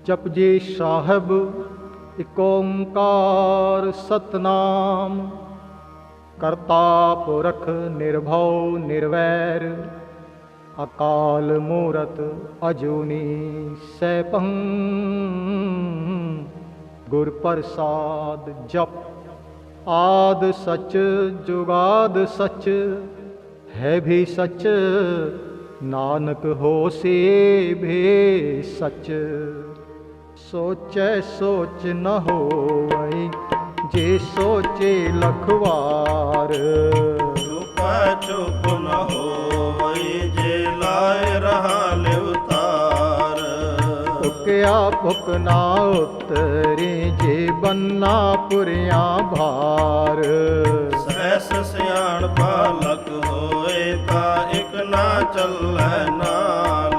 जपजी साहिब एक ओंकार सतनाम। करता पुरख निर्भव निर्वैर, अकाल मूरत अजूनी सैभं। गुर प्रसाद जप। आद सच जुगाद सच, है भी सच नानक होसी भी सच। सोचै सोच न होवै, जे सोचे लखवार। चुपा चुप न होवै, जे लाए रहा लिवतार। फुकया फुक ना उतरी, जे बन्ना पुरिया भार। सहस सियाण पालक होए, ता इक ना चलै नाल।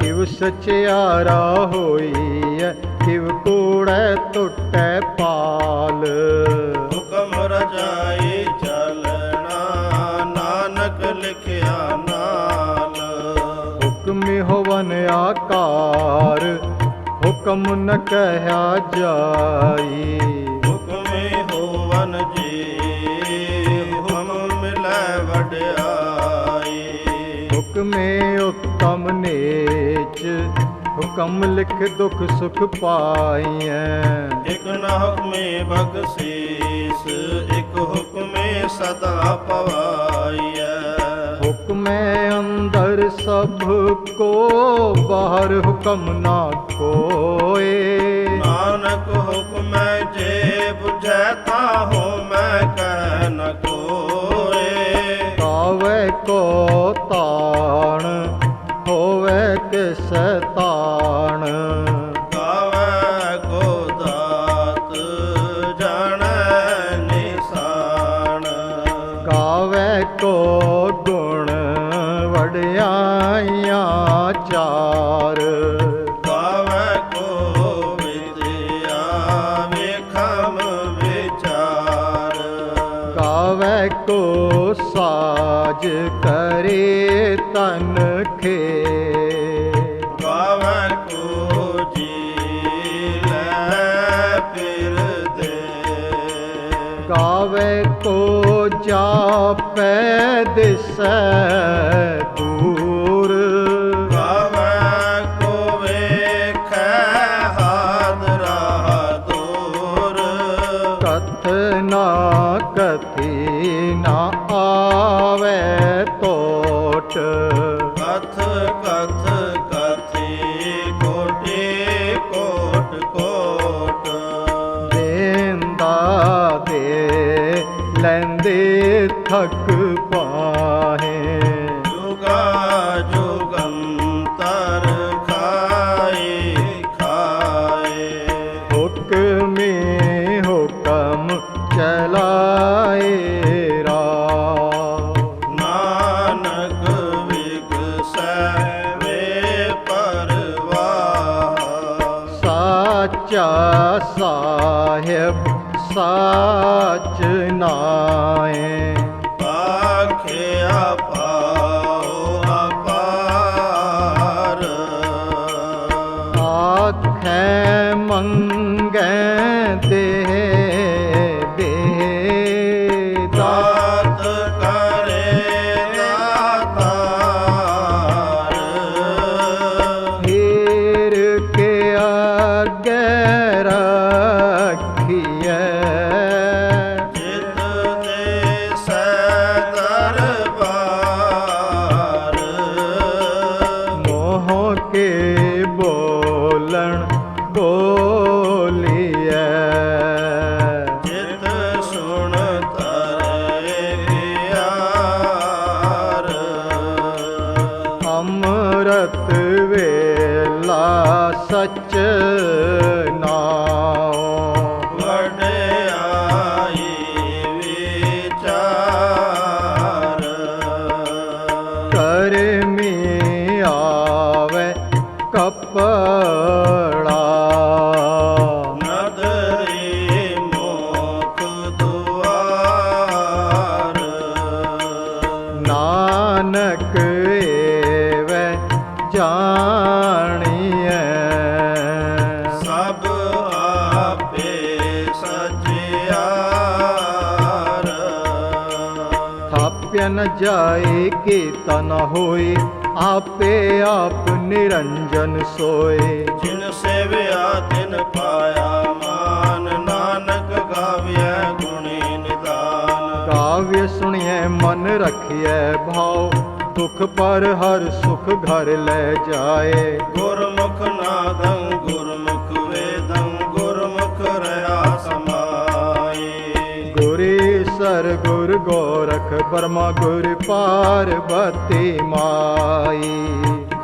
किव सचियारा होइए, किव कूड़ै टुटै पाल। हुकम रजाई चलना, नानक लिखिया नाल। हुक्म होवन आकार, हुक्म न कहया जाई। हुक्म होवन जी, हुक्म मिलै वड्याई। हुक्मे उत्तम नीच, हुक्म लिख दुख सुख पाइਐ। इक न हुक्मे बख्शीस, इक हुक्मे सदा पवाइਐ। हुक्मे अंदर सब को, बाहर हुक्म ना कोय। नानक हुक्मै जे बुझै, ताहु मैं कह न कोय। कावै को ताण, होवै किसै ताण। गावै को दात, जाणै निशान। गावै को गुण, वड्याइयां चार। गावै को विद्या, विखम विचार। गावै को साज, करे तन खे। गावै को जी लै फिर दे। गावै को जापै दिसै दूर। गावै को वेखै हादरा दूर। कथ ना कथी ना आवे तोट। कथ कथ कथी, कोटि कोट कोट। देंदा दे लैंदे थक पाहे। जुगा जुगंतर खाए खाए। हुक्मे हुक्म चलाए राह। नानक विगसै वे परवाह। साचा साहिब साच नाए। आख्या पाओ अपार। आखै मंगै दे दे। दात करे दातार। हीर के आगे रखिए। जित देसै दरबार। मोह के बोलन बोलिए। जित सुन तरे प्यार। अमृत वेला सच नाओ। वड्याई विचार। करमी आवे कपड़ा। नदरी मुख दुआर। नानक एवै जानिए। न जाए कीता न होए, आपे आप निरंजन सोए। जिन सेविया तिन पाया मान, नानक गाव्य गुणी निदान। काव्य सुनिए मन रखिए भाव, दुख पर हर सुख घर ले जाए। गुरमुख नादं गुरमुख वेदं, गुरमुख रहा समाए। गुरीसर गुर गोरख ब्रह्मा गुर पार्वती माई।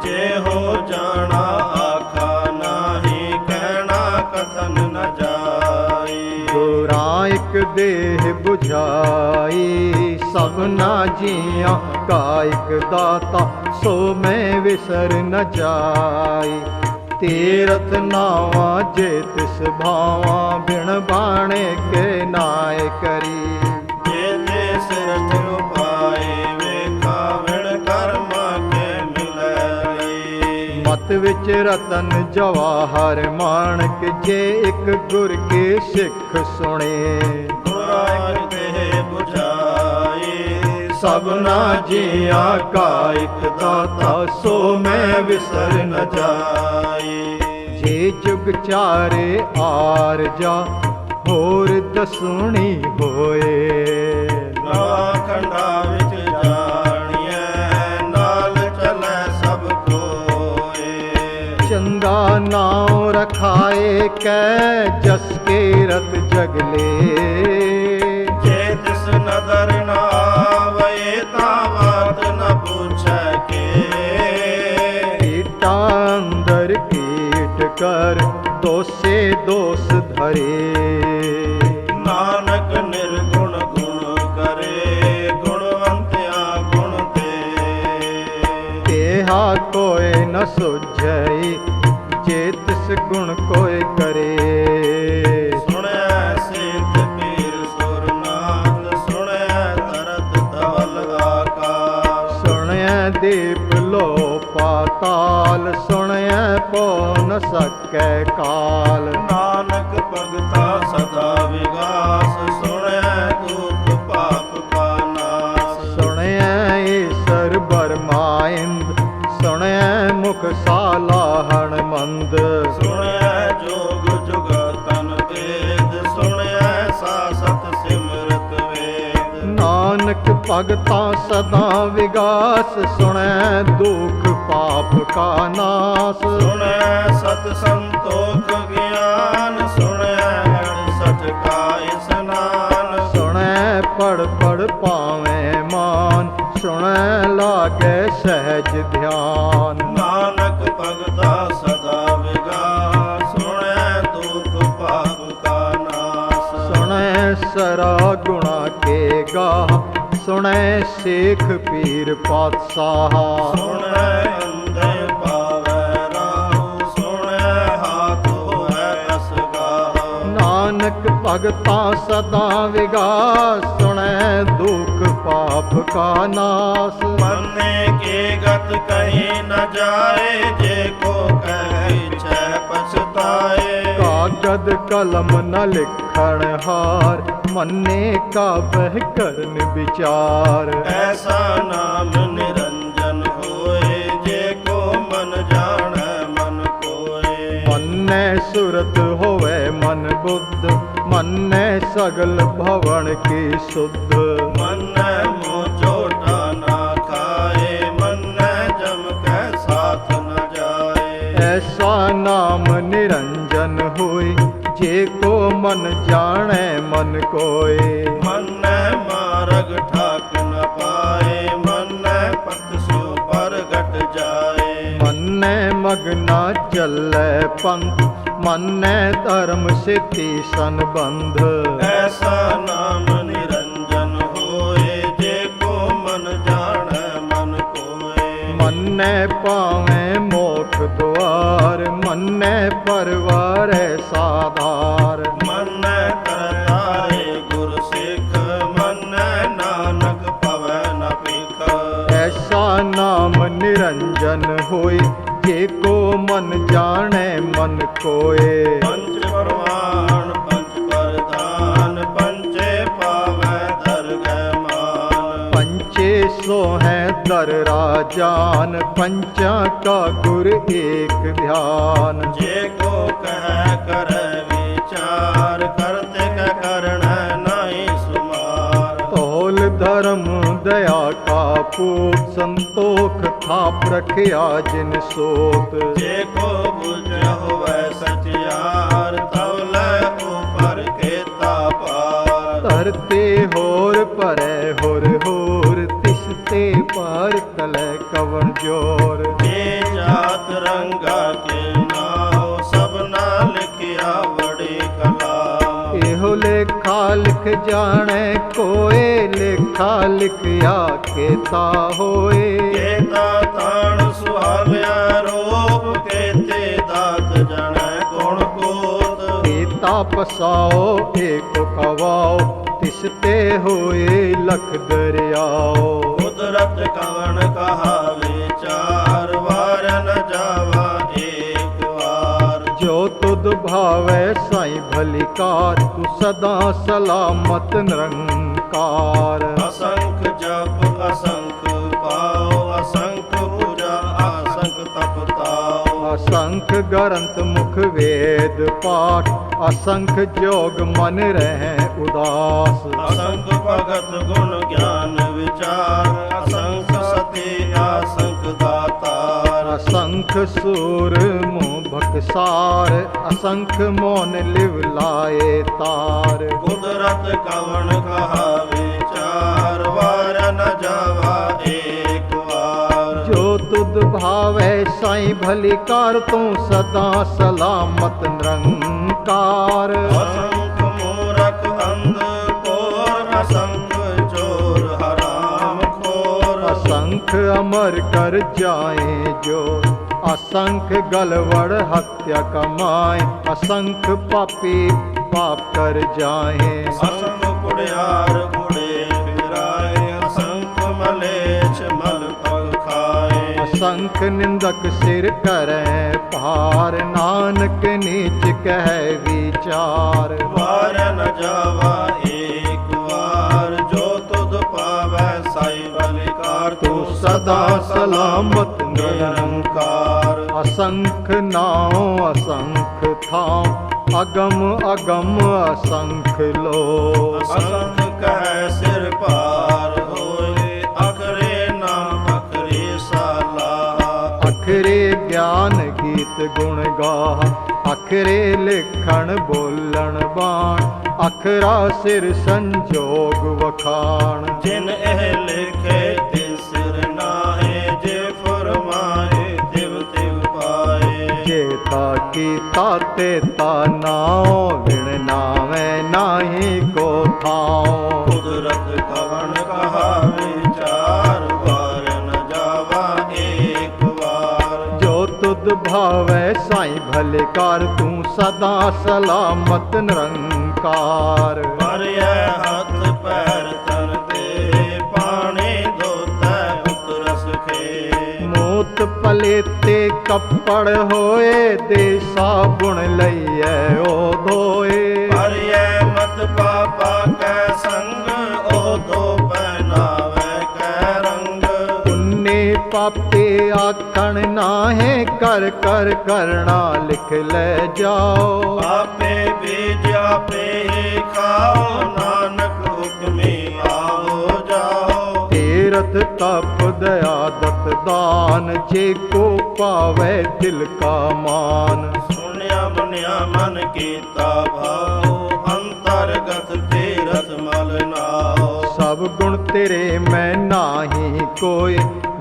जे हो जाना आखा नाही, कहना कथन न जाई। गुराइक देह बुझाई, सबना जिया काइक दाता, सो मैं विसर न जाई। तीरथ नावा जे तिस भावा, बिन बाणे के नाय करी। जे ते सिरथ उपाय, वेखा विण कर्मा के मिलै। मत विच रतन जवाहर माणक, जे एक गुर के सिख सुने। गुराग देह बुझाई, सबना जिया काइक दाता, सो मैं विसर न जाई। जे जुग चारे आर जा, होर दसुणी होए। नवा खंडा विच जाणिए, नाल चलै सब कोए। चंगा नाम रखाए कै, जस के रत जगले। जे तिस नदर न आवै, तावत न पूछै के। कीटा अंदर कीट कर, दोषे दोष धरे। नानक निर्गुण गुण करे, गुणवंत्या गुण दे। तेहा कोय न सुझई, जे तिस गुण कोय करे। सुਣਿਆ ਸਿੰਧ ਪੀਰ ਸੁਰਨਾਥ, ਸੁਣਿਆ ਧਰਤ ਧਵਲ ਆਕਾਸ਼। ਸੁਣਿਆ ਦੀਪ ਲੋ ਪਾਤਾਲ, ਸੁਣਿਆ ਪੋ ਨ ਸਕੈ ਕਾਲ। ਨਾਨਕ ਭਗਤਾ ਸਦਾ ਵਿਗਾਸ, ਸੁਣਿਆ ਦੁਖ ਪਾਪ ਕਾ ਨਾਸ। ਸੁਣਿਆ ਈਸਰ ਬਰਮਾਇੰਦ, ਸੁਣਿਆ ਮੁਖ ਸਾਲਾਹਣ ਮੰਦ। ਸੁਣਿਆ ਜੋਗ ਜੁਗਤਨ ਵੇਦ, ਸੁਣਿਆ ਸਾਸਤ ਸਿਮਰਤ ਵੇਦ। ਨਾਨਕ ਭਗਤਾ ਸਦਾ ਵਿਗਾਸ, ਸੁਣੈ ਦੁਖ ਪਾਪ ਕਾ ਨਾਸ। ਸੁਣਿਆ ਸਤ ਸੰਤੋਖ ਗਿਆਨ, ਸੁਣਿਆ 68 ਕਾ ਇਸਨਾਨ। ਸੁਣੈ ਪੜ ਪੜ ਪਾਵੇਂ ਮਾਨ, ਸੁਣੈ ਲਾਗੈ ਸਹਿਜ ਧਿਆਨ। ਨਾਨਕ ਭਗਤਾ ਸਦਾ ਵਿਗਾਸ, ਸੁਣਿਆ ਦੁਖ ਪਾਪ ਕਾ ਨਾਸ। ਸੁਣੈ ਸਰਾ ਗੁਣਾ ਕੇ ਗਾਹ, ਸੁਣੈ ਸੇਖ ਪੀਰ ਪਾਤਸ਼ਾਹ। ਸੁਣਿਆ ਅੰਧੇ ਪਾਵੈ ਰਾਹੂ, ਸੁਣਿਆ ਹਾਥ ਹੋਇ ਅਸਗਾਹ। ਨਾਨਕ ਭਗਤਾ ਸਦਾ ਵਿਗਾਸ, ਸੁਣੈ ਦੁਖ ਪਾਪ ਕਾ ਨਾਸ। ਮੰਨੇ ਕੇ ਗਤ ਕਹੀ ਨ ਜਾਏ, ਜੇ ਕੋ ਕਹਿ ਛੈ ਪਛਤਾਏ। ਕਾਗਦ ਕਲਮ ਨ ਲਿਖਣ ਹਾਰ, ਮੰਨੇ ਕਾ ਬਹਿ ਕਰਨ ਵਿਚਾਰ। ਐਸਾ ਨਾਮ ਨਿਰੰਜਨ ਹੋਏ, ਜੇ ਕੋ ਮਨ ਜਾਣੈ ਮਨ ਕੋਏ। ਮੰਨੈ ਸੁਰਤ ਹੋਵੇ ਮਨ ਬੁੱਧ, ਮੰਨੈ ਸਗਲ ਭਵਨ ਕੀ ਸੁਧ। ਮੰਨੈ ਮੋਹ ਝੋਟਾ ਨਾ ਖਾਏ, ਮੰਨੈ ਜਮ ਕੈ ਸਾਥ ਨ ਜਾਏ। ਐਸਾ ਨਾਮ ਨਿਰੰਜਨ ਹੋਏ, ਜੇ ਕੋ ਮਨ ਜਾਣੈ ਮਨ ਕੋਏ। ਮੰਨੈ ਮਾਰਗ ਠਾਕ ਨ ਪਾਏ, ਮੰਨੈ ਪਤ ਸੋ ਪ੍ਰਗਟ ਜਾਏ। ਮੰਨੈ ਮਗਨਾ ਚੱਲੈ ਪੰਥ, ਮੰਨੈ ਧਰਮ ਸਿੱਧੀ ਸੰਬੰਧ। ਐਸਾ ਨਾਮ ਨਿਰੰਜਨ ਹੋਏ, ਜੇ ਕੋ ਮਨ ਜਾਣੈ ਮਨ ਕੋਏ। ਮੰਨੈ ਪਾਵੇਂ ਮੋਖ ਦੁਆਰ, ਮੰਨੈ ਪਰਵਾਰੈ ਸਾਧਾਰ। ਮੰਨੈ ਕਰਤਾਰੇ ਗੁਰ ਸਿੱਖ, ਮੰਨੈ ਨਾਨਕ ਭਵੈ ਨ ਭਿਖ। ਐਸਾ ਨਾਮ ਨਿਰੰਜਨ ਹੋਏ, ਜੇ ਕੋ ਮਨ ਜਾਣੈ ਮਨ ਕੋਏ। ਪੰਚ ਪਰਵਾਨ ਪੰਚ ਪਰਧਾਨ, ਪੰਚੇ ਪਾਵੈ ਦਰਗਹਿ ਮਾਨ। ਪੰਚੇ दर राजान, पंचा का गुर एक ध्यान। जे को कह कर विचार, करते क करण नहीं सुमार। तौल धर्म दया का पूत, संतोख थाप रखिया जिन सोत। जे को बुझ होवे सचियार, तौल ऊपर केता पार। धरते होर परै होर होर, तिसते पार तलै कवन जोर। जे जात रंगा के नाव, सबना लिखिया बड़ी कला। एहो लेखा लिख जाने कोए, लेखा लिखिया केता होए। केता ताण सुहाव्या रूप, केते दात जन गुण कोत। केता पसाओ एको कवाओ, तिसते होए लख दरियाओ। कुदरत कवन कहा विचार, वार न जावा एक बार। जो तुद भावै साईं भलिकार, तू सदा सलामत निरंकार। असंख जप असंख पाओ, असंख पूजा असंख तप ताओ। असंख ग्रंथ मुख वेद पाठ, असंख जोग मन रहे उदास। असंख भगत गुण ज्ञान विचार, असंख सती असंख दातार। असंख सूर मुँह भकसार, असंख मौन लिव लाए तार। कुदरत कवन कहा विचार, वार न जावा एक बार। जो तुद भावै साईं भलिकार, तू सदा सलामत निरंकार। असंख मूरख अंध कोर, असंख चोर हराम खोर। असंख अमर कर जाए जो, असंख गलवड़ हत्या कमाए। असंख पापी पाप कर जाए। असंख कुड़ियार कुड़े फिराए, असंख मलेच्छ मल पग खाए। असंख निंदक सिर करें पार, नानक नीच कह विचार। वार न जावा एक बार, जो तुद पावै साई बलिकार। तू सदा सलामत निरंकार। असंख नाव असंख थाम, अगम अगम असंख लो। असंख कह सिर पार होए, अखरे नाम अखरे साला। अखरे ज्ञान गीत गुण गाह, अखरे लिखण बोलण बाण। अखरा सिर संजोग वखाण। जिन एह लिखे तिन सिर नाहे, जे फरमाए तिव तिव पाए। जेता कीता तेता नाओ, विण नावे नाही को थाओ। कुदरत कवन कहा विचार, वार न जावा एक बार। जो तुद भावै साईं भलिकार, तू सदा सलामत निरंकार। मरिय हाथ पैर तन दे, पानी धोता उतरस खे। मोत पलेते कपड़ होए, दे साबुण लइए ओ धोए। मरिय मत पापा कै संग, ओ दो पहनावे कै रंग। पुन्ने पापे आखण नाहे, कर कर करना लिख ले जाओ। आपे बीज आपे ही खाओ, नानक हुक्मी आओ जाओ। तीरथ तप दया दत दान, जे को पावे दिल का मान। सुनिया मनिया मन कीता भाव, अंतर्गत तीरथ मल नाओ। सब गुण तेरे मैं नाही कोय,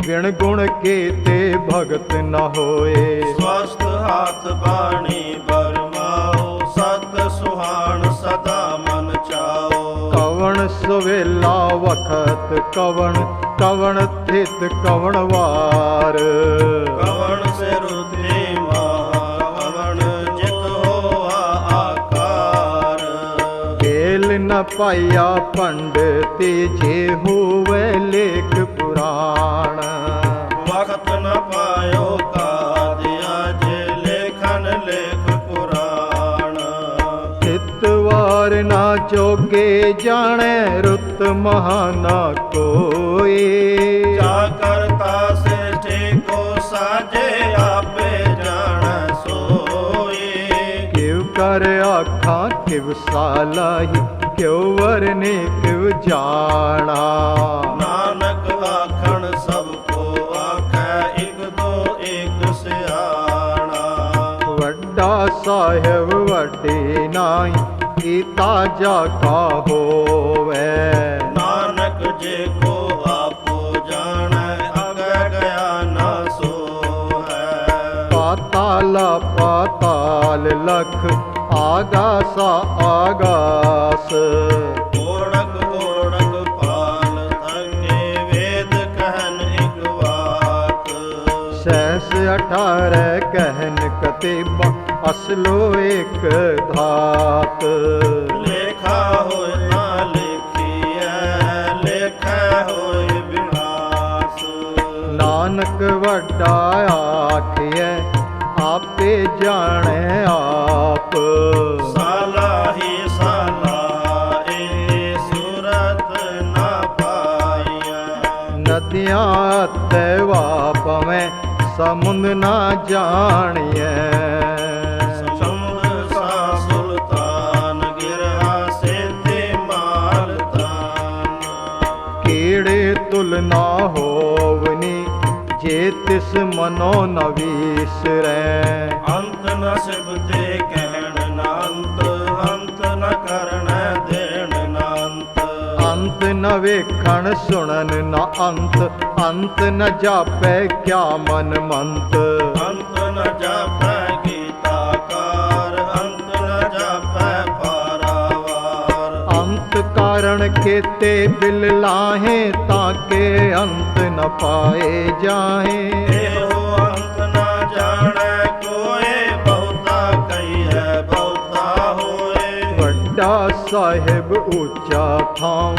विण गुण के ते भगत न होए। स्वस्थ हाथ बाणी बरमाओ, सत सुहान सदा मन चाओ। कवन सवेला वखत कवन, कवन थित कवन वार। कवन से रुद्री महा, कवन जित होआ आकार। खेल न पाया पंडित, जे हुए लेख पुराण। वक्त न पायो का दिया, जे लेखन लेख पुराण। चितवार ना जोगे जाने, रुत महाना कोई। जाकर ਵਾਜੇ ਆਪੇ ਜਾਣੈ ਸੋਈ। ਕਿਵ ਕਰ ਆਖਾਂ ਕਿਵ ਸਾਲਾਹੀ, ਕਿਉ ਵਰਨੇ ਕਿਵ ਜਾਣਾ। ਨਾਨਕ ਆਖਣ ਸਭ ਕੋ ਆਖੈ, ਇਕ ਦੋ ਏਕ ਸਿਆਣਾ। ਵੱਡਾ ਸਾਹਿਬ ਵੱਡੇ ਨਾਈ, ਕੀਤਾ ਜਾ ਕਾ ਹੋਵੇ। ਨਾਨਕ ਜੇ ਕੋ ਆਪੋ ਜਾਣੈ, ਅਗੈ ਗਿਆ ਨਾ ਸੋਹੈ। ਪਾਤਾਲਾ ਪਾਤਾਲ ਲਖ, ਆਗਾਸਾ ਆਗਾਸ। ਓੜਕ ਓੜਕ ਪਾਲ ਥਕੇ, ਵੇਦ ਕਹਿਨ ਇਕ ਵਾਕ। ਸਹਿਸ 18 ਕਹਿਨ ਕਤੇਬਾ, ਅਸਲੋ ਏਕ ਧਾਤ। ਲੇਖਾ ਹੋਇ ਨਾ ਲੇਖੀਐ, ਲੇਖੈ ਹੋਇ ਵਿਨਾਸ਼। ਨਾਨਕ ਵੱਡਾ ਆਖਿਐ, ਆਪੇ ਜਾਣੈ ਆਪ। ਸਾਲਾਹੀ ਸਾਲਾ ਏ, ਸੂਰਤ ਨਾ ਪਾਈਐ। ਨਦੀਆਂ ਤੇ ਵਾਪਵੇਂ, ਸਮੁੰਦ ਨਾ ਜਾਣੀਐ। ਸਮੁੰਦ ਸਾ ਸੁਲਤਾਨ, ਗਿਰਹਾ ਸੇਤੇ ਮਾਲ ਤਾਨ। ਕੀੜੇ ਤੁਲ ਨਾ ਹੋਵਨੀ, ਜੇ ਤਿਸ ਮਨੋ ਨ ਵੀਸਰੈ। ਅੰਤ ਨ ਸਿਬਤੇ ਕਹਿਣ ਨਾ ਅੰਤ, ਅੰਤ ਨ ਕਰਣੈ ਦੇਣ ਨਾ ਅੰਤ। ਅੰਤ ਨ ਵੇਖਣ ਸੁਣਨ ਨ ਅੰਤ, ਅੰਤ ਨ ਜਾਪੈ ਕਿਆ ਮਨ ਮੰਤ। ਅੰਤ ਨ ਜਾਪੈ ਗੀਤਾਕਾਰ, ਅੰਤ ਨ ਜਾਪੈ ਪਾਰਾਵਾਰ। ਅੰਤ ਕਾਰਣ ਕੇਤੇ ਬਿਲ ਲਾਹੇ, ਤਾਂ ਕੇ ਅੰਤ ਨ ਪਾਏ ਜਾਹੇ। ਇਹੋ ਅੰਤ ਨ ਜਾਣੈ ਕੋਇ, ਬਹੁਤਾ ਕਹੀਐ ਬਹੁਤਾ ਹੋਏ। ਵੱਡਾ ਸਾਹਿਬ ਉੱਚਾ ਥਾਂ,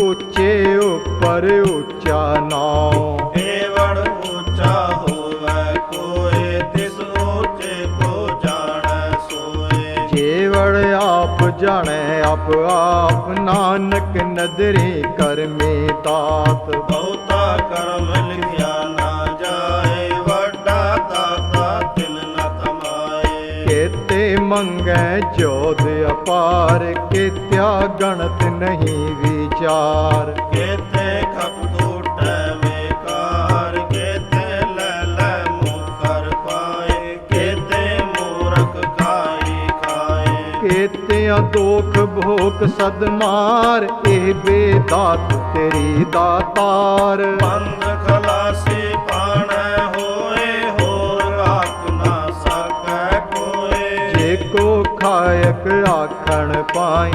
ਉੱਚੇ ਉੱਪਰ ਉੱਚਾ ਨਾਉ। ਏਵੜ ਉੱਚਾ ਹੋਵੈ ਕੋਇ, ਤਿਸ ਉੱਚੇ ਕੋ ਜਾਣੈ ਸੋਏ। ਜੇਵੜ ਆਪ ਜਾਣੈ ਆਪ ਆਪ, ਨਾਨਕ ਨਦਰੀ ਕਰਮੀ ਦਾਤ। ਬਹੁਤਾ ਕਰਮ ਲਿਖਿਆ ਨਾ ਜਾਏ, ਵੱਡਾ ਦਾਤਾ ਤਿਲ ਨ ਤਮਾਏ। ਕੇਤੇ ਮੰਗੈ ਜੋਧ ਅਪਾਰ, ਕੇਤਿਆ ਗਣਤ ਨਹੀਂ ਵਿਚਾਰ। ਕੇਤੇ ਖਪ ਟੂਟੈ ਵੇਕਾਰ, ਕੇਤੇ ਲੈ ਲੈ ਮੂੰਹ ਕਰ ਪਾਏ। ਕੇਤੇ ਮੂਰਖ ਖਾਈ ਖਾਏ। ਕੇਤਿਆਂ ਦੋਖ ਭੋਗ ਸਦ ਮਾਰ, ਇਹ ਬੇਦਾਤ ਤੇਰੀ ਦਾਤਾਰ। ਬੰਦ ਖਲਾਸੀ ਪਾਣੈ ਹੋਏ, ਹੋਰ ਆਖ ਨਾ ਸਕੈ ਕੋਏ। ਜੇ ਕੋ ਖਾਇਕ ਆਖਣ ਪਾਈ,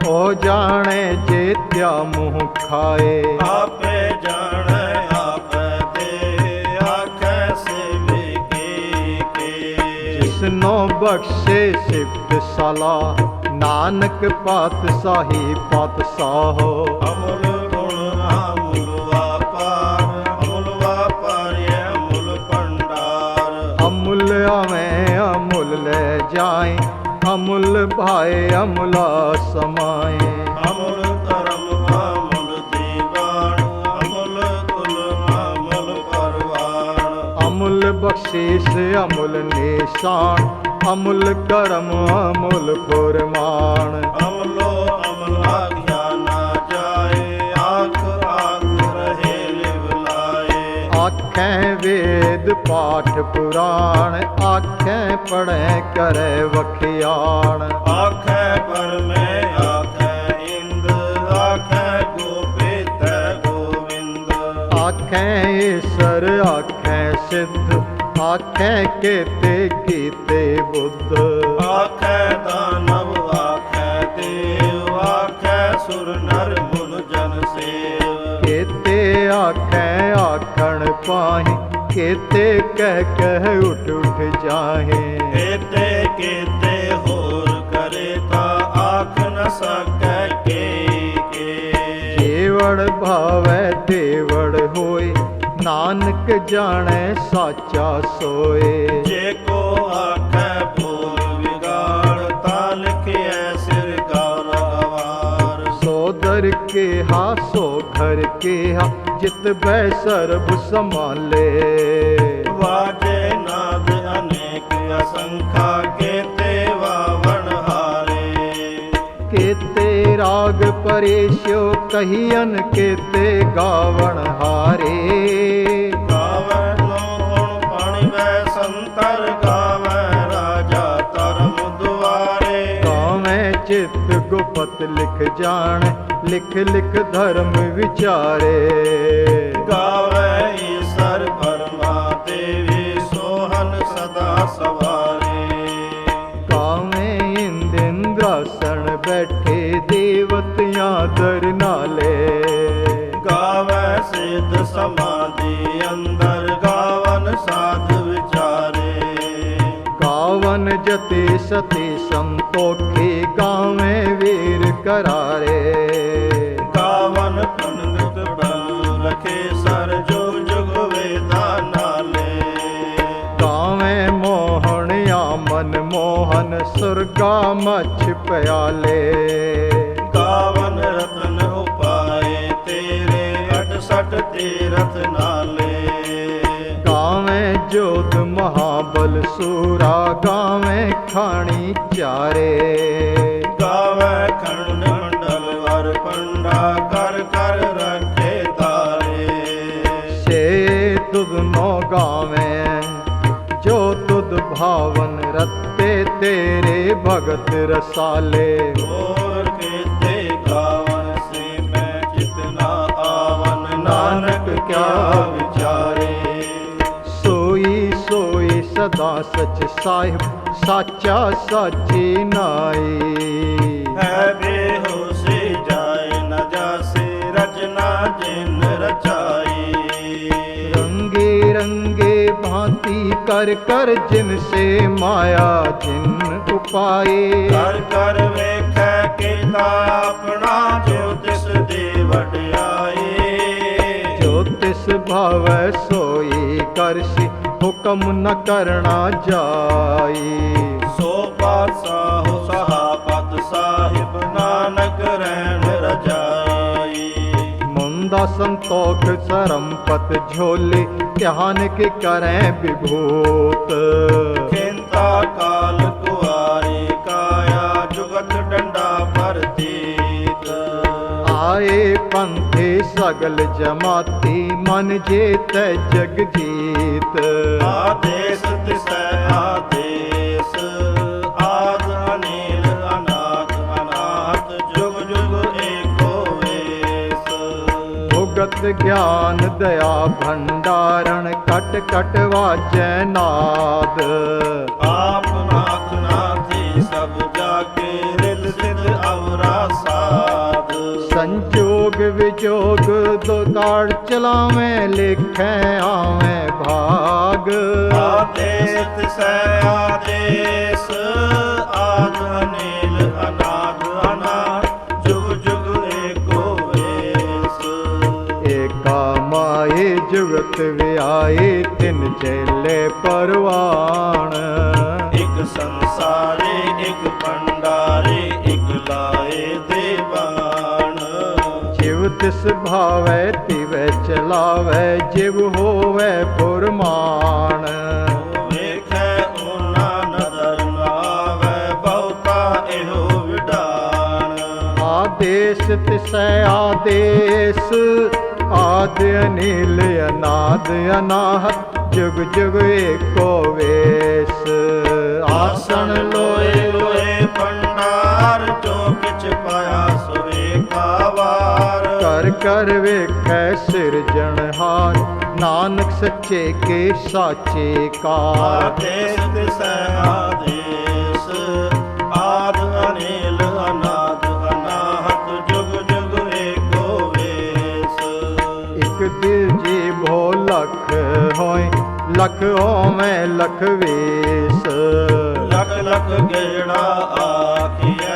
ਉਹ ਜਾਣੇ ਜੇਤਿਆ ਮੂੰਹ ਖਾਏ। ਆਪੇ ਜਾਣੈ ਆਪੇ ਦੇ, ਆਖੈ ਸੇਵੇ ਕੇ। ਜਿਸਨੋ ਬਖਸ਼ੇ ਸਿਫਤ ਸਲਾ, ਨਾਨਕ ਪਾਤਸ਼ਾਹੀ ਪਾਤਸ਼ਾਹੋ। ਅਮੁਲ ਗੁਣ ਅਮੁਲ ਵਾਪਾਰ, ਅਮੁਲ ਵਾਪਾਰਿਐ ਅਮੁਲ ਭੰਡਾਰ। ਅਮੁੱਲ ਆਵੇਂ ਅਮੁੱਲ ਲੈ ਜਾਏ, ਅਮੁੱਲ ਭਾਏ ਅਮੁਲਾ ਸਮਾਏ। ਅਮੁਲ ਧਰਮ ਅਮੁਲ ਦੀਵਾਨ, ਅਮੁਲ ਕੁਲ ਅਮੁਲ ਪਰਵਾਨ। ਅਮੁੱਲ ਬਖਸ਼ੀਸ਼ ਅਮੁੱਲ ਨਿਸ਼ਾਨ, ਅਮੁੱਲ ਕਰਮ ਅਮੁੱਲ ਫੁਰਮਾਨ। ਅਮਲੋ ਅਮਲ ਆਖਿਆ ਨਾ ਜਾਏ, ਆਖ ਆਖ ਰਹੇ ਲਿਵ ਲਾਏ। ਆਖੈ ਵੇਦ ਪਾਠ ਪੁਰਾਣ, ਆਖੈ ਪੜੈ ਕਰੈ ਵਖਿਆਣ। ਆਖੈ ਪਰਮੇ ਆਖੈ ਇੰਦ, ਆਖੈ ਗੋਪੀਤੈ ਗੋਵਿੰਦ। ਆਖੈ ਈਸਰ ਆਖੈ ਸਿੱਧ, ਆਖੈ ਕੇਤੇ ਕੀਤੇ ਬੁੱਧ। ਆਖੈ ਦਾਨਵ ਆਖੈ ਦੇਵ, ਆਖੈ ਸੁਰ ਨਰ ਮੁਨ ਜਨ ਸੇਵ। ਕੇਤੇ ਆਖੈ ਆਖਣ ਪਾਹੀ, ਕੇਤੇ ਕਹਿ ਉਠ ਉਠ ਜਾਹੇ। ਕੇਤੇ ਕੇਤੇ ਹੋਰ ਕਰੇ, ਤਾਂ ਆਖ ਨ ਸਕੈ ਕੇ। ਜੇਵੜ ਭਾਵੈ ਤੇਵੜ ਹੋਏ, ਨਾਨਕ ਜਾਣੈ ਸਾਚਾ ਸੋਏ। ਜੇ ਕੋ ਆਖੈ ਭੂਲ ਵਿਗਾੜ, ਤਾਂ ਲਿਖਿਐ ਸਿਰ ਗੌਰ ਅਵਾਰ। ਸੋ ਦਰ ਕੇਹਾ ਸੋ ਘਰ ਕੇਹਾ, ਜਿਤ ਬੈ ਸਰਬ ਸੰਭਾਲੇ। ਵਾਜੇ असंखा केते वावन हारे। केते राग परेश्यो कहियन केते गावण हारे। गावै नो गुण पणिवै संतर गावै राजा धर्म दुआरे। गावै चित गुपत लिख जान लिख लिख धर्म विचारे। गावै ईश्वर परमा देवी सोहन सदा सवारे। गावै इंद्रासन बैठे देवतियां दर नाले। गावै सिद्ध समाधि अंदर गावन साध विचारे। गावन जते सती संतोखे गावै वीर करारे। गावन पंडित बल रखे सर जुग जुग वेदा नाले। गावै मोहन या मन मोहन सुरगा मछ प्याले। गावन रतन उपाय तेरे 68 तीरथ नाले। गावै जोध महाबल सूरा गावै खाणी चारे। गावै खंड मंडल वर पंडा कर कर रखे तारे। से तुद नो गावै जो तुद भावन रत्ते तेरे भगत रसाले। और केते गावन से मैं जितना आवन नानक क्या विचारे। सोई सोई सदा सच साहिब साचा साची नाई। है बेहोशी जाए न जासे रचना जिन रचाई। रंगे रंगे भांति कर कर जिनसे माया जिन उपाए। कर कर वेखै केता अपना जो तिस दे वड्याई। जो तिस भावै सोई करसी हुक्म न करना जाई। सो पातशाह सहाबत साहिब नानक रहन रजाई। मुंदा संतोख सरमपत झोले ध्यान के करें विभूत। खिंता काल कुआरी काया जुगत डंडा परतीत। आए पंथे सगल जमाती मन जेत जग जीत। आदेश तिसै आदेश आद अनिल अनाथ अनाथ जुग जुग एको वेश। भुगत ज्ञान दया भंडारण कट कट वाजै नाद। आप नाथ नाथी सब जाके रिद सिद अवरा साध। संजोग विजोग दो काड़ चलावें लिखें आवें भाग। आदेश तिसै आदेश आद अनिल अनाथ अनाथ जुग जुग एको वेश। एका माए जुगत व्याए तिन चेले परवान। एक संसारे एक पंडारे एक लाए देवान। जिव तिस भावै तिवै चलावै जिव होवै फुरमान। वेखै ओना नदर न आवै बहुता एहो विडान। आदेश तिसै आदेश आद अनिल अनाद अनाहत जुग जुग एको वेश। आसन लोए लोए भंडार जो किछ पाया सो एकावार। कर कर वेखै सिरजनहार नानक सच्चे के साचे कार। आदेश तिसै आदेश आद अनिल अनाद अनाहत जुग जुग एको वेश। एक दिल जी भो लख होय लख होवें लख वेश। लख लख गेड़ा आखिए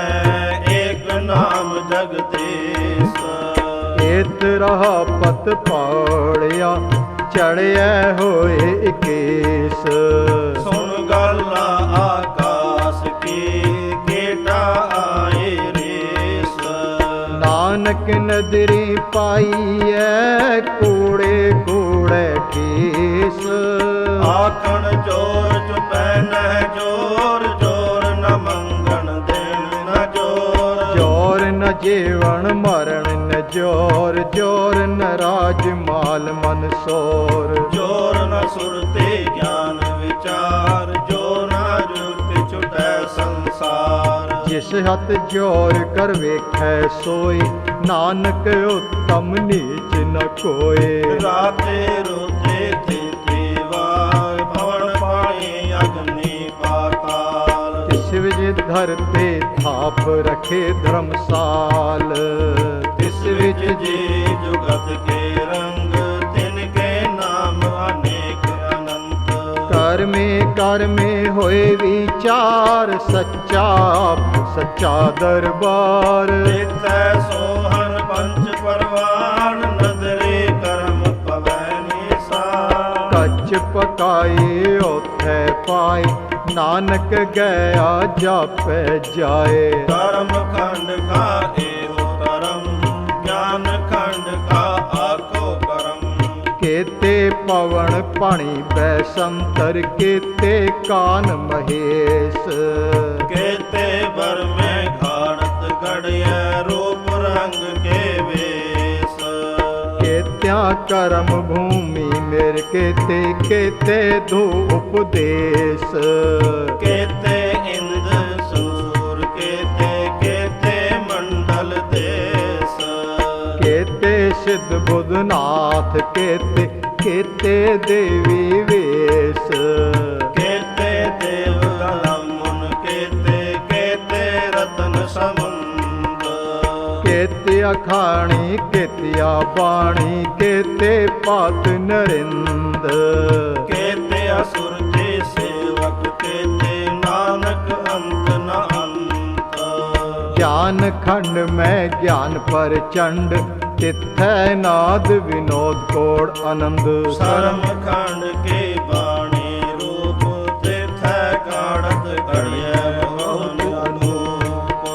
एक नाम जगदीश। एत रहा पत पाड़िया चढ़िया होए इकेश। सुन गल्ला आकाश की गेटा आए रेस। नानक नदरी पाइए कूड़े कूड़े ठेस। आखण जोर चुप ਪੈਨਹਿ ਜੋਰ, ਜੋਰ ਨ ਮੰਗਣ ਦੇਣ ਨ ਜੋਰ। ਜੋਰ ਨ ਜੀਵਨ ਮਰਨ ਨ ਜੋਰ, ਜੋਰ ਨ ਰਾਜ ਮਾਲ ਮਨ ਸੋਰ। ਜੋਰ ਨ ਸੁਰਤੀ ਗਿਆਨ ਵਿਚਾਰ, ਜੋਰ ਨ ਜੁਗਤਿ ਛੁਟੈ ਸੰਸਾਰ। ਜਿਸ ਹੱਥ ਜੋਰ ਕਰ ਵੇਖੈ ਸੋਈ, ਨਾਨਕ ਉਤਮ ਨੀਚ ਨ ਕੋਏ। ਰਾਤੇ ਰੋਤੇ ਤੇਤੀ ਵਾਰ, ਭਵਨ ਪਾਣੀ ਅਗਨੀ ਪਾਤਾਲ। ਤਿਸ ਵਿਜ ਧਰਤੇ ਥਾਪ ਰਖੇ ਧਰਮਸਾਲ, ਤਿਸ ਵਿਚ ਜੀ ਜੁਗਤ ਕੇ ਰੰਗ, ਤਿਨ ਕੇ ਨਾਮ ਅਨੇਕ ਅਨੰਤ। ਕਰਮੇ ਹੋਏ ਵਿਚਾਰ, ਸੱਚਾ ਸੱਚਾ ਦਰਬਾਰ। ਤੇਥੈ ਸੋਹਨ ਪੰਚ ਪਰਵਾਨ, ਨਦਰੇ ਕਰਮ ਪਵੈ ਨਿਸਾਰ। ਕੱਚ ਪਕਾਏ ਓਥੈ ਪਾਏ, ਨਾਨਕ ਗਿਆ ਜਾਪੈ ਜਾਏ। ਕਰਮ ਖੰਡ ਕਾ ਏਹੋ ਧਰਮ, ਗਿਆਨ ਖੰਡ ਕਾ ਆਖੋ ਕਰਮ। ਕੇਤੇ ਪਵਨ ਪਾਣੀ ਬੈਸੰਤਰ, ਕੇਤੇ ਕਾਨ ਮਹੇਸ਼। ਕੇਤੇ ਬਰ ਮੈਂ ਘਾੜਤ ਗੜਿਐ, ਰੂਪ ਰੰਗ ਕੇ ਵੇਸ। ਕੇਤਿਆਂ ਕਰਮ ਭੂਮੀ ਮੇਰ, ਕੇਤੇ ਕੇਤੇ ਧੂ ਉਪਦੇਸ਼। ਕੇਤੇ ਇੰਦ ਸੂਰ, ਕੇਤੇ ਕੇਤੇ ਮੰਡਲ ਦੇਸ। ਕੇਤੇ ਸਿੱਧ ਬੁੱਧਨਾਥ, ਕੇਤੇ ਕੇਤੇ ਦੇਵੀ ਵੇਸ। ਕੇਤੇ ਦੇਵ ਗਲਮੁਨ, ਕੇਤੇ ਕੇਤੇ ਰਤਨ ਸਮੁੰਦ। ਕੇਤੇ ਅਖਾਣੀ ਕੇਤਿਆ ਬਾਣੀ, ਕੇਤੇ ਪਾਤ ਨਰਿੰਦ। ਕੇਤੇ ਅਸੁਰ ਕੇ ਸੇਵਕ, ਕੇਤੇ ਨਾਨਕ ਅੰਤ ਨ ਅੰਤ। ਗਿਆਨ ਖੰਡ ਮੈਂ ਗਿਆਨ ਪ੍ਰਚੰਡ, ਤਿਥੈ ਨਾਦ ਵਿਨੋਦ ਕੋੜ ਆਨੰਦ। ਸਰਮ ਖੰਡ ਕੇ ਬਾਣੀ ਰੂਪ, ਤੇਥੈ ਕਾੜਤ ਘੜਿਐ ਮੋਹਨ ਧੂਪ।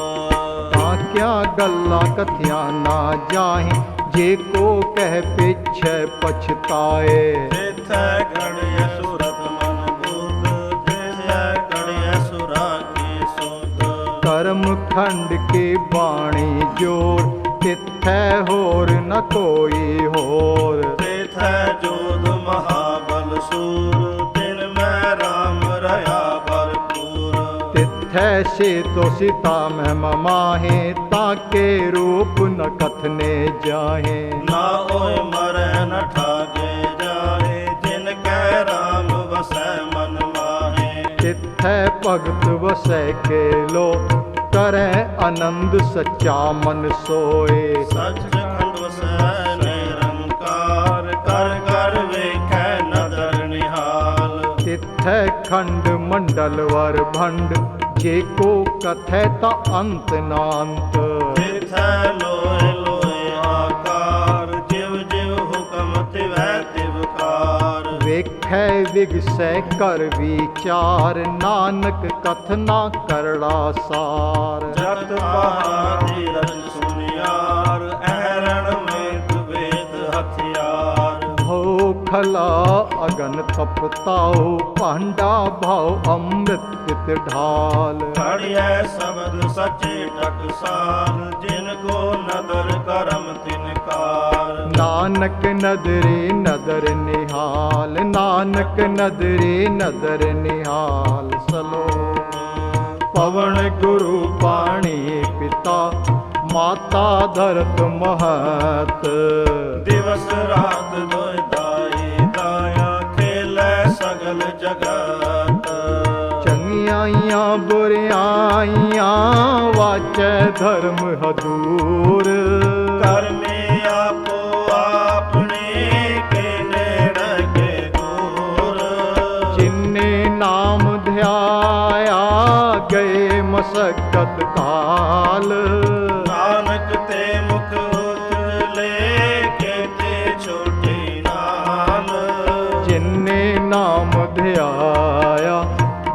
ਤਾਂ ਕਿਆ ਗੱਲਾਂ ਕਥਿਆ ਨਾ ਜਾਹੇ, ਜੇ ਕੋ ਕਹਿ ਪਿਛੈ ਪਛਤਾਏ। ਤੇਥੈ ਘੜਿਐ ਸੁਰਤ ਮਨ ਬੁੱਧ, ਤੇਥੈ ਘੜਿਐ ਸੁਰਾ ਕੀ ਸੁਧ। ਕਰਮ ਖੰਡ ਕੀ ਬਾਣੀ ਜੋਰ, ਤਿਥੈ ਹੋਰ ਨ ਕੋਈ ਹੋਰ। ਤੇਥੈ ਜੋਧ ਮਹਾਬਲ ਸੂਰ, ਤਿਨ ਮੈਂ ਰਾਮ ਰਹਾ ਭਰਪੂਰ। ਤਿਥੈ ਸੇਤੋ ਸੀਤਾ ਮਹਿ ਮਮਾਹੇ, ਤਾਕੇ ਰੂਪ ਨ ਕਥਨੇ ਜਾਹੇ। ਨਾ ਓਏ ਮਰੈ ਨ ਠਾਗੇ ਜਾਏ, ਜਿਨ ਕੈ ਰਾਮ ਵਸੈ ਮਨ ਮਾਹੇ। ਤਿਥੈ ਭਗਤ ਵਸੈ ਕੇਲੋ, ਕਰੈ ਆਨੰਦ ਸੱਚਾ ਮਨ ਸੋਏ। ਸੱਚਖੰਡ ਵਸੈ ਨਿਰੰਕਾਰ, ਕਰ ਕਰ ਵੇਖੈ ਨਦਰ ਨਿਹਾਲ। ਤਿਥੈ ਖੰਡ ਮੰਡਲ ਵਰ ਭੰਡ, ਜੇ ਕੋ ਕਥੈ ਤਾ ਅੰਤ ਨਾੰਤ। ਤੇਥੈ ਲੋਏ ਲੋਏ ਆਕਾਰ, ਜਿਵ ਜਿਵ ਹੁਕਮ ਤਿਵੈ ਤਿਵਕਾਰ। ਵੇਖੈ ਵਿਗਸੈ ਕਰ ਵਿਚਾਰ, ਨਾਨਕ ਕਥਨਾ ਕਰੜਾ ਸਾਰ। ਜਤ ਬਹਾਦੀ ਰਜ ਸੁਨਿਆਰ, ਐਰਣ ਮੇਤ ਵੇਦ ਹਥਿਆਰ। ਹੋ ਖਲਾ ਅਗਨ ਤਪਤਾਉ, ਭਾਂਡਾ ਭਾਉ ਅੰਮ੍ਰਿਤ ਤਿਤ ਢਾਲ। ਘੜਿਐ ਸ਼ਬਦ ਸਚੇ ਟਕਸਾਲ, ਜਿਨ ਕੋ ਨਦਰ ਕਰਮ ਤਿਨ ਕਾਰ। ਨਾਨਕ ਨਦਰੇ ਨਦਰ ਨਿਹਾਲ, ਨਾਨਕ ਨਦਰੇ ਨਦਰ ਨਿਹਾਲ। ਸਲੋ ਪਵਨ ਗੁਰੂ ਪਾਣੀ ਪਿਤਾ, ਮਾਤਾ ਧਰਤ ਮਹਤ। ਦਿਵਸ ਰਾਤ ਦੋਇ ਦਾਈ ਦਾਇਆ, ਖੇਲੈ ਸਗਲ ਜਗਤ। ਚੰਗਿਆਈਆਂ ਬੁਰਿਆਈਆਂ, ਵਾਚੈ ਧਰਮ ਹਦੂਰ। ਕਰਮੇ ਆਪੋ ਆਪਣੇ, ਕੇ ਨੇੜੇ ਕੇ ਦੂਰ। ਜਿਨੇ ਨਾਮ ਧਿਆਇਆ, ਗਏ ਮਸਕਤ ਕਾਲ। ਨਾਨਕ ਤੇ ਮੁਖ ਉਜਲੇ, ਕੇਤੇ ਛੋਟੀ ਨਾਲ। ਜਿਨੇ ਨਾਮ ਧਿਆਇਆ,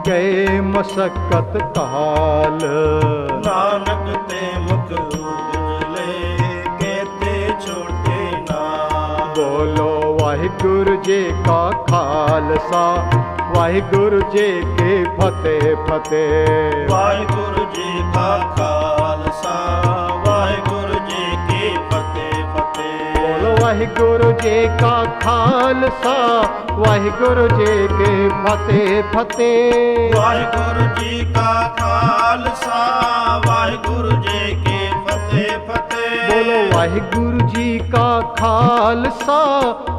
ਗਏ ਮਸਕਤ ਕਾਲ। ਨਾਨਕ ਤੇ ਮੁਖ ਉਜਲੇ, ਕੇਤੇ ਛੋਟੇ ਨਾਲ। ਬੋਲੋ ਵਾਹਿਗੁਰੂ ਜੀ ਕਾ ਖਾਲਸਾ, ਵਾਹਿਗੁਰੂ ਜੀ ਕੀ ਫਤਿਹ ਫਤਿਹ। ਵਾਹਿਗੁਰੂ ਜੀ ਕਾ ਖਾਲਸਾ ਵਾਹਿਗੁਰੂ ਜੀ ਕੀ ਫਤਿਹ ਫਤਿਹ। ਬੋਲੋ ਵਾਹਿਗੁਰੂ ਜੀ ਕਾ ਖਾਲਸਾ ਵਾਹਿਗੁਰੂ ਜੀ ਕੀ ਫਤਿਹ ਫਤਿਹ। ਵਾਹਿਗੁਰੂ ਜੀ ਕਾ ਖਾਲਸਾ ਵਾਹਿਗੁਰੂ ਜੀ ਕੀ ਫਤਿਹ ਫਤਿਹ। ਬੋਲੋ ਵਾਹਿਗੁਰੂ ਜੀ ਕਾ ਖਾਲਸਾ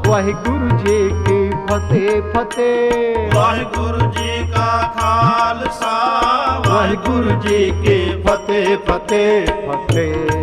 ਵਾਹਿਗੁਰੂ ਜੀ ਕੀ ਫਤਿਹ ਫਤਿਹ। ਵਾਹਿਗੁਰੂ ਜੀ ਕਾ ਖਾਲਸਾ ਵਾਹਿਗੁਰੂ ਜੀ ਕੀ ਫਤਿਹ ਫਤਿਹ। ਫਤਿਹ।